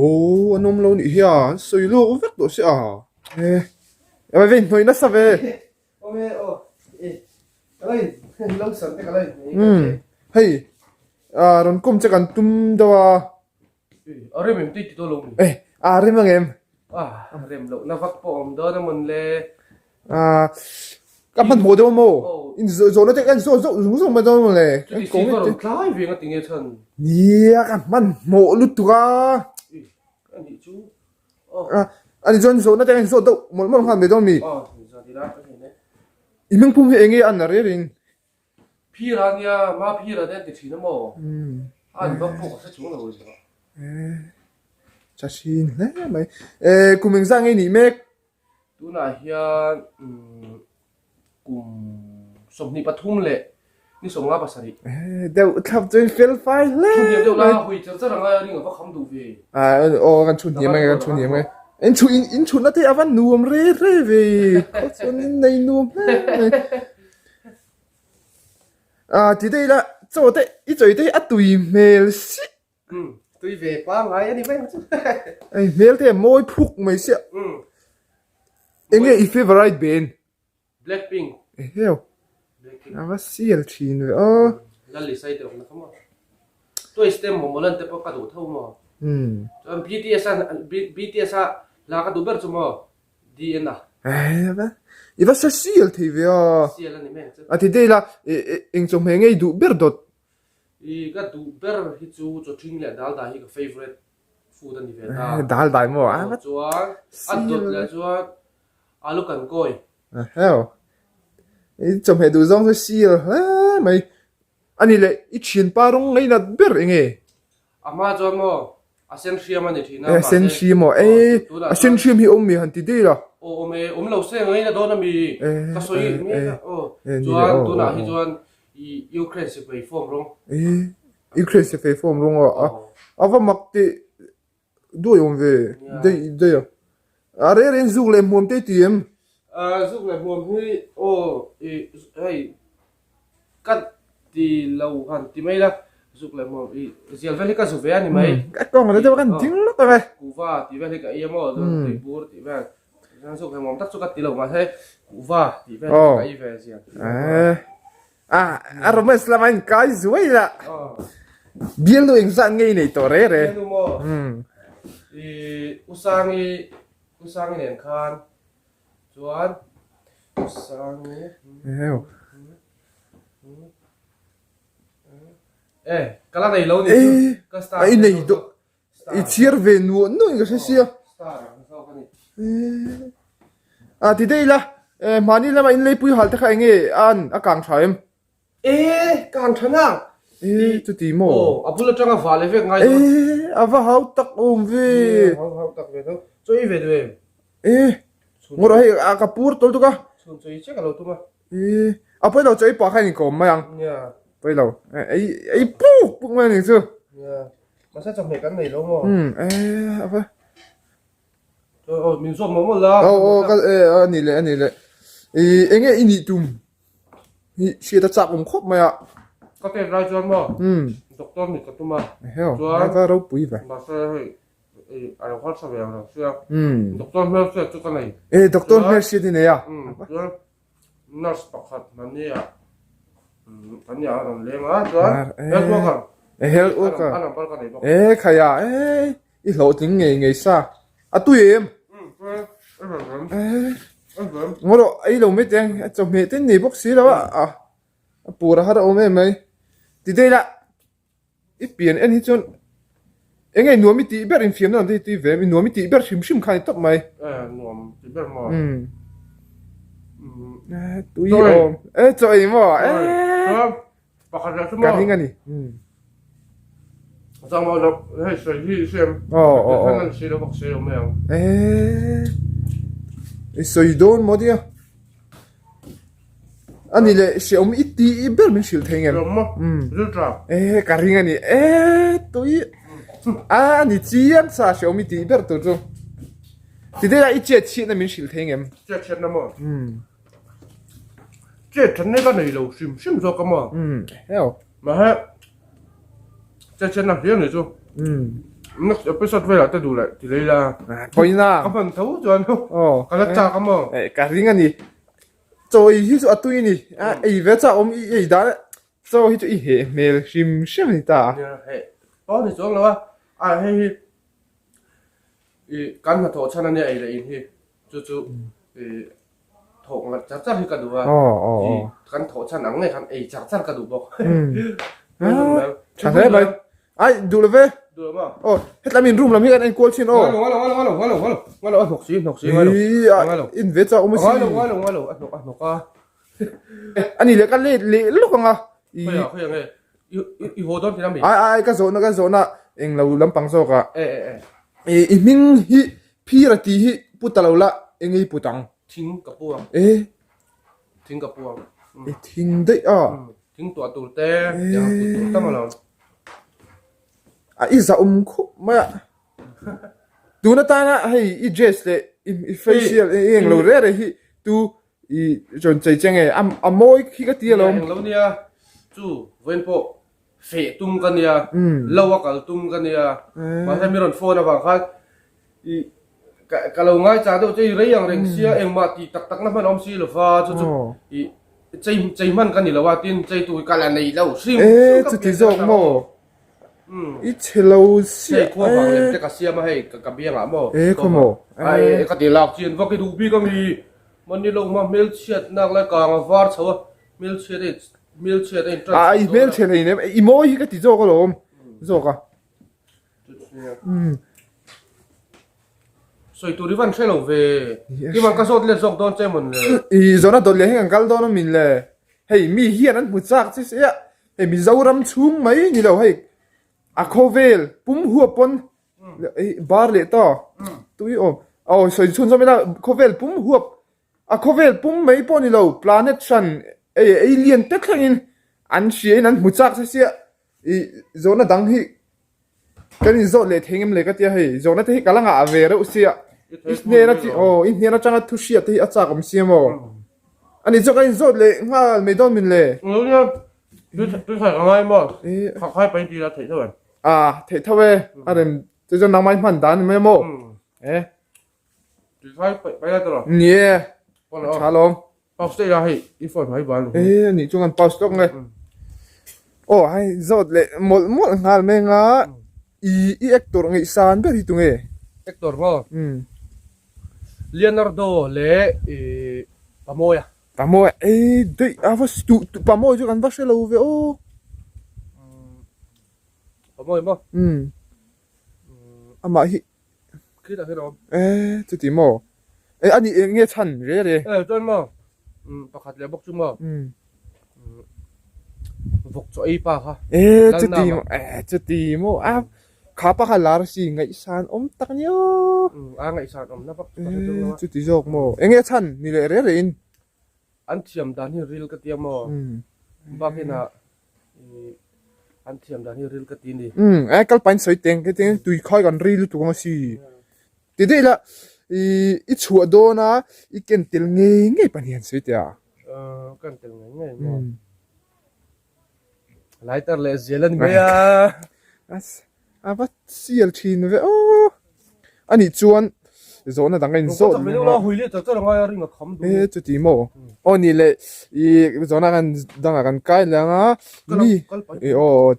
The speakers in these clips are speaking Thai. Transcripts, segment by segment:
Ồ, anh ông lâu nị hả? Sôi lô vết tổ sẽ à? Ê, em về thôi nó sao về? Ô mẹ ô, cái này lâu sẵn cái này. Hey, à, rồi cũng chắc ăn tum đâu à? Ở đây mình tí tôi luôn. Ê, à, đấy mà em. À, rem lộ nó vắt bom đó nó mình le. À, các bạn mua đâu mà? Rồi nó chắc anh rồi dùng mà đâu mà lệ. Cái gì vào rồi cái việc nó tiếng thân. Nia, các bạn mua lút tu à? Anh đi chú. À, anh rồi nó chắc anh rồi đâu, một hoàn về đâu mi? Giờ thì đã cái gì đấy. Imong pum hệ nghe ăn là đấy ring. Phi ra nha, mà phi ra đến thì nó mò. Anh vắt bom sẽ chúng rồi rồi. Chả xin đấy mày. Ê, cùng mình ra ngay nỉ mẹ. Tu na hian cùng som ni pathum le ni som nga pasari Đều thập trên fail file tu lên. ni deu la hui char char nga ring va kham du ve À, gan chun hiểm mày, gan chun hiểm mày. Anh chun nó thấy avan nuông re về. Có chun này nuông. À, thì đây là chỗ đây, ít chỗ đây at tùy mail xí. tui ve pa ngai ani ven Ai mail thế môi phúc mày xí. Anh ấy favorite band. Blackpink Heo. À, vắt xí al chín rồi. la li sai de na khama tôi stem mo molan te pa ka du thau mo chon BTS la ka du ber chu mo DN na À, vắt xí al thì về à. sia la ni men À, thì đây là anh chồng hay ngay đủ biết đột. I ka du ber hi chu cho thing le dal da hi ka favorite food ani ve ta Đal đại mò à, vắt. chuan adot le chuan alu kan koi À, heo. Chồng hay đủ rong xí al. À, mày. Anh ấy lại ít chuyện ba rong ngay là biết anh ấy. ama chuan mo asen hriam ani thina Essential mo. Ê, essential hi ông mi hẳn tí đây là. o me lo se ngai na don ami ka soi me o chuan tu na hi chuan I Ukraine se pe form rong Ê, Ukraine sẽ phải form rong à. À, và mặc tê đuổi ông về. Đây à. À, đây là dù lên muôn tê tiêm. giúp le mom hi o hey kat ti lo han ti mai la giúp le mom zial veli ka zu ve ani mai Cái con này tôi cần tiếng lắm rồi. kuwa ti veli ka ia mo ti bur ti ve sang giúp le mom tak chu ka ti lo ma the kuwa ti veli ka i ve zial À, rồi mới làm anh cái dưới là. Biên lo anh sang ngay này tổ rê rê. nu mo usangi nen khan chuan usangi Heo. kala nei lo ni ka star Ai này độ. Ít chia về nuông nó cái gì à? star sao ka ni À, thì đây là mani là anh lấy bùi hal thế khai nghe an à càng trái em. kan thana Chú tí mồ. apula tanga vale ve ngai À, và hao tắc ôm về. hau tak ve tho choi ve de Ngồi đây à, cà pur tôi cả. chun choi che ka lo tu ma À, bây giờ chơi bỏ khai này cổng mà ăn. ya Bây giờ ấy buk mà này chưa? ya ma sa chom me kan nei lo mo À, vậy. min som mo la Cái này lệ. Anh ấy ini tum. Chị ta chạm ống khóc mày ạ. ka te ra chuan mo doctor ni ka tu ma Heo, nó ra đâu bùi vậy. ma sa ai hot sa ve ra sia doctor me se chu ka nei Doctor Mercy đi này à? nurse pakhat mania kanya ran le ma chuan health worker Health worker. anam par ka nei bok Khaya, ít lộ tiếng nghề xa. À, tụi em. Ngồi đó, ấy lâu mấy tiếng, chồng mẹ tên này bốc xí đâu à? Bùa ra hát ôm em ấy. Thì đây là ít biển anh hết chôn. Anh ấy nuôi mi tí bẹt in phim nào thì về mi nuôi mi tí bẹt xìm khai tóc mày. nuam ti ber mo Tụi ôm. Trời mà. pakhat ra Cả mo hình anh. sang mo lo he se hi sem han se lo bok se lo me Soi đôn mà đi à? Anh ấy lại sẽ ôm ít tí bẹt mình xỉu thành em. lo mo ru tra Cả hình anh. Tụi. À, anh ấy chỉ ăn sa sẽ ôm ít tí bẹt tụi chúng. Thì đây là ít chết chết là mình xỉu thành em. che chen na mo che chen ne ka nei lo sim zo ka mo Heo. ma he che chen na rian ni chu นักไปสดเวลาจะดูแลที่เลยล่ะ พอยน่ะ ก็มันเท่าจวน อ๋อ ก็ละจ้าก็มอง การิงอันนี้โจยที่สุดตุยนี่ไอ้เวจ้าอมไอ้ดาโจที่จะอีเหเมลชิมชิมนี่ตา เนี่ยเฮ้ตอนนี้จวงแล้วว่าให้การมาโทษฉันเนี่ยไอ้เลยที่จู่ๆถกมาจับจับให้กันดูว่า อ๋ออ๋อ การโทษฉันหนังไงคันไอ้จับจับกันดูบอก ฉันได้ไปไอ้ดูเลยเว้ย ดูมั้ง โอ้เฮ็ดลามินรูมลามิกันไอ้กอลชินโอ้ ว่าลงหกสิว่าลง อินเวจ้าอมสิ ว่าลงก็ อันนี้เลยกันเลยลูกอ่ะ เขายังไงอีโหต้นที่นั่นมี ไอ้ก็โซนะเอ็งเราลำปังโซกะ อีมิงฮิพี่ระตีฮิปุตตะเราละเอ็งฮิปุตัง ทิ้งกับพวง ทิ้งกับพวง ทิ้งได้อ่ะ ทิ้งตัวตูเต้ยังตัวตั้งมาแล้ว อีสะคุมาดูนะตานะให้อีเจสเลยอีเฟเชียลเอ็งเราเรื่อยฮิตูอีจนใจจังไงมอยขี้กะตีลม แล้วเนี่ยจู่เว้นพวกเฟตุ้มกันเนี่ยเล่าว่ากันตุ้มกันเนี่ยมาให้มีรถโฟนนะบางครั้งอีkalau ngai cha do chei rei yang reng sia eng ma ti tak tak na man om si lo fa chu chu i chei man kan ni lo wa tin chei tu kala nei lo sim จุดที่สองโมอีเชลเสีย chei kho bang le te ka sia ma hei ka bia nga mo ขโม ai ka ti lak chin wa ki du bi ka mi man ni lo ma mel chet nak la ka nga war chaw mel chetอีเมลเชลเนี่ยอีโมฮิกะติโจก็ลมโจกะ soi tu ri van chelo ve ki man ka sot le zok don che mon le อีโซน่าตัวเลี้ยงกันตัวนั้นมินเลยเฮ้ยมีเฮียนั้นมุจักสิเสียเฮ้ยมีเจ้ารำชุ่มไหมนี่เราเฮ้ยอะโคเวลปุ่มหัวปนเอ้บาร์เลต่อตุ้ยโอ้สวยชุนจะไม่ได้โคเวลปุ่มหัวอะโคเวลปุ่มไม่ปนนี่เราพลาเน็ตชันเอเลียนเต็กขังอินอันเชียนั้นมุจักสิเสียอีโซน่าดังฮิกันนี่โซเลทเฮงมเลยก็เตี้ยเฮ้ยโซน่าที่กำลังอาเวรอุเสียอินเนียนะที่อินเนียนะจังทุเชียที่อาจารย์ผมเสียมั้งอันนี้จะกันโซเลยว่าไม่โดนมินเลย lo nya tu sai ka ngai mo khai pa ti la thei thawan เทเวอะไรจะนำมาพันดันไม่โมtu sai pa la tro เนี่ย pon ชาลง pa stay la hei i phone hai ban นี่จงกันพอสต์ไงโอ้ให้โซเลยหมดงานไม่งาอีเอ็กตัวไงซานแบบที่ตรงเอ actor mo Leonardo le pamoya ปาโมเดี๋ยวว่าตุปาโมจงกันว่าเชลเวโอ pamoya mo อามาฮิ kita he rom จุดที่โมอันนี้เงี้ยชันเรื่อย chon mo pakhat le bok chu mo vok cho ai pa kha จุดที่โมข้าปะขลาสิไงซานตักเนียว ngai san om na pak จุดที่โจกโมเงี้ยชันนี่เลยเรื่อย an thiam dan hi ril ka tiam mo ba ke na an thiam dan hi ril ka ti ni ก็เป็นสายเต็งก็เต็งตุยคอยกันรีลุตัวงสิทีเดียวละอีชัวโดนะอีเก่งติลเงี้ยเงี้ยปัญญาสุดอ่ะ kan tel ngai mo lighter le zealand me ya ว่าเสียทีนเว้ยอันนี้ชวนโซนต่างกันโซน me lo hui le ta ta ngai ri nga kham du จุดที่โมนี่เลยอีโซนกันดังกันใกล้แล้วอ่ะมี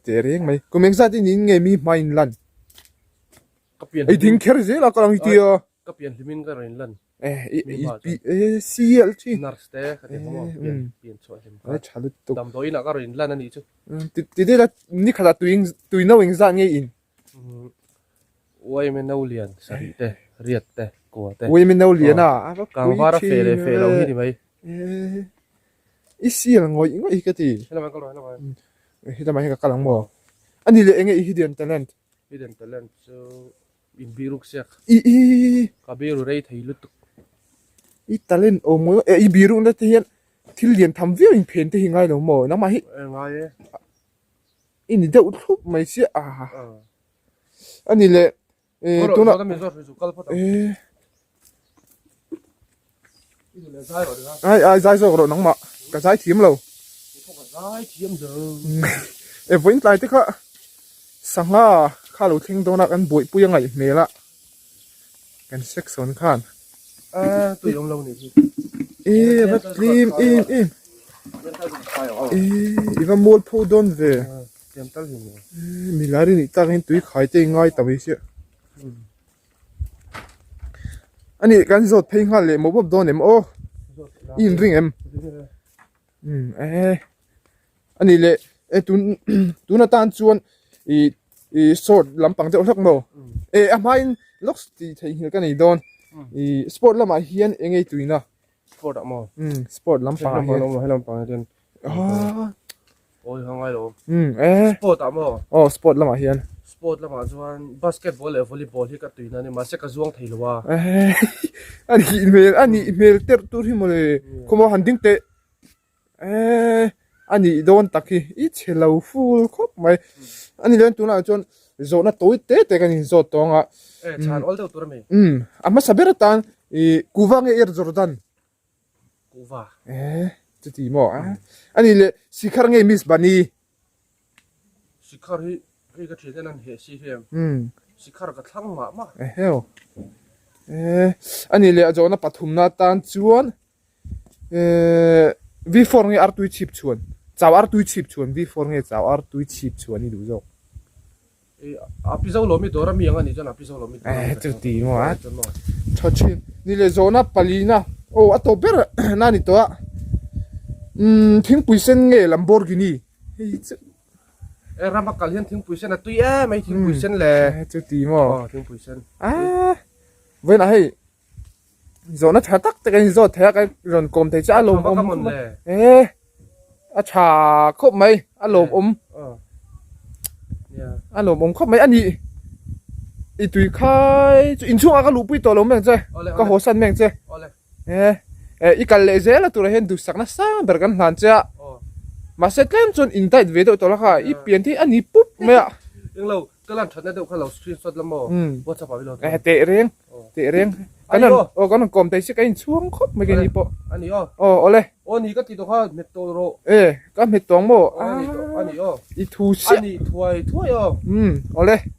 เตะเร่งไหมก็เมื่อสักทีนี้ไงมีไม่ลัน ka pian ไอ้ทิ้งแค่เรื่องละก็ต้องที่ka pian limin ka rin lan เสียที nars te ka te mo pian chwa lim ไอ้ชาลุตุ dam doi na ka rin lan ani chu ทีเดียวนี่ขนาดตุยน้องอิงซานไงอิน oi me no lian sari te riat te ko te โอ้ยมันเอาเหรียญอ่ะ kang vara fe le fe lo hi ni mai อีเสียงงอยอีกที hello man ko hello man ที่ทำไมให้กับกำลังมออันนี้เลยเองไอ้ฮิเดียนเทเลนต์ hidden talent so in biruk siak อี ka biru rei thei lut เทเลนต์โอ้โมอีบิรุนั่นที่เห็นที่เรียนทำวิวอินเพนที่ยังไงหนูมอน้ำมาฮิ ngai อินเดียอุทุบไม่เสียอันนี้เลยตัวน่ะ me so su kal pata เลยsai rồi đó ไอ้ใจโซ่กระโดดน้องมากระจายทีมเรา sai chiếm giờ วันไหนที่เขาสังหาข ข้าเราทิ้งตรงนั้นกันบ่อยปุยยังไงเมละกันเซ็กซ์สนข้าน ตุยลงลงนี่พี่ บัดครีมยันตั้งไฟเอา อีว่ามูลพูดอนเว เตรียมตั้งอยู่ มีลาดินี่ตั้งให้ตุยขายใจง่ายแต่ไม่เชื่ออันนี้การสดเพลงฮันเลยมบโดนเอ็มโออินริงเอ็มอันนี้เลยตุนตานชวนอีสดลำปังจะสักโมอามาอินล็อกสตีที่เห็นกันนี่โดนสปอร์ตละมาเฮียนเองไงตุยนะ สปอร์ตอะมอ สปอร์ตลำปัง ให้ลงให้ลำปังเดิน อ๋อ โอ้ยข้างไงหรอ สปอร์ตอะมอ อ๋อสปอร์ตละมาเฮียน สปอร์ตละมาจวนบาสเกตบอลหรือวอลเลย์บอลที่กับตุยนั่นนี่มาเสกกระซวงไทยหรือว่าอันนี้อีเมลเตอร์ตัวที่มันเลยคมหันดิ้งเตะอันนี้โดนตักที่อีเชลล์ฟูลครบไหมอันนี้เรื่องตัวนั้นจนโซนตัวเตะกันนี่โซนตรงอ่ะชาญออลเดอร์ตัวมั้ยอ่ะมาสับเบอร์ตันกูฟังเอร์จอร์แดนกูว่าจะตีหมออันนี้เลยสิคาร์ไงมิสบานีสิคาร์ให้ก็เทียนนั่นเหตุสิเทียมสิคาร์ก็ทั้งมาเฮ้ยอันนี้เลยอาจจะว่าปฐุมนาตานชวนวีฟอร์งอาร์ตุยชิปชวนจ้าอาร์ตุยชิปชวนวีฟอร์งจ้าอาร์ตุยชิปชวนนี่ดูจ้ะพิซซ่าโลมิตัวเรามีอย่างนี้จ้ะนะพิซซ่าโลมิจะตีหมอชดชินนี่เลยโซน่าปาลีน่าโอ้อัตโตเบอร์นั่นนี่ตัวทิ้งปุยเซนเงลัมโบร์กินีรามักกะเลียนทิ้งปุยเซนนะตุยไม่ทิ้งปุยเซนแหละจะตีหมอทิ้งปุยเซนเว้นอะไรโซน่าถ้าตักแต่กันโซแท้กันรอนกลมแต่จะอารมณ์อาชาครบไหมอารมณ์อารมณ์ครบไหมอันนี้อีตุยคายอินช่วงอาก็รู้ปุยตัวลมแม่งเจ้ก็หัวสั่นแม่งเจ้อีกันเลเซละตัวเห็นดูสักนักซ่าเบอร์กันหลานเจ้มาเสร็จแล้วจนอินไตเวดตัวละค่ะอีเปลี่ยนที่อันนี้ปุ๊บไม่อะยังเราก็ลันชันนั่นเดี๋ยวเราสตรีทสดละมั้งว่าจะไปเราเตะเรียงกันนั่นก็นั่งกลมแต่ชิกันช่วงครบไม่กันนี่ปะอันนี้โอ้เลยนี่ก็ติดตัวข้าเมตโตโรก็เม็ดตองโมอันนี้อีทูเสีอันนี้ถ้วยโอ้เลย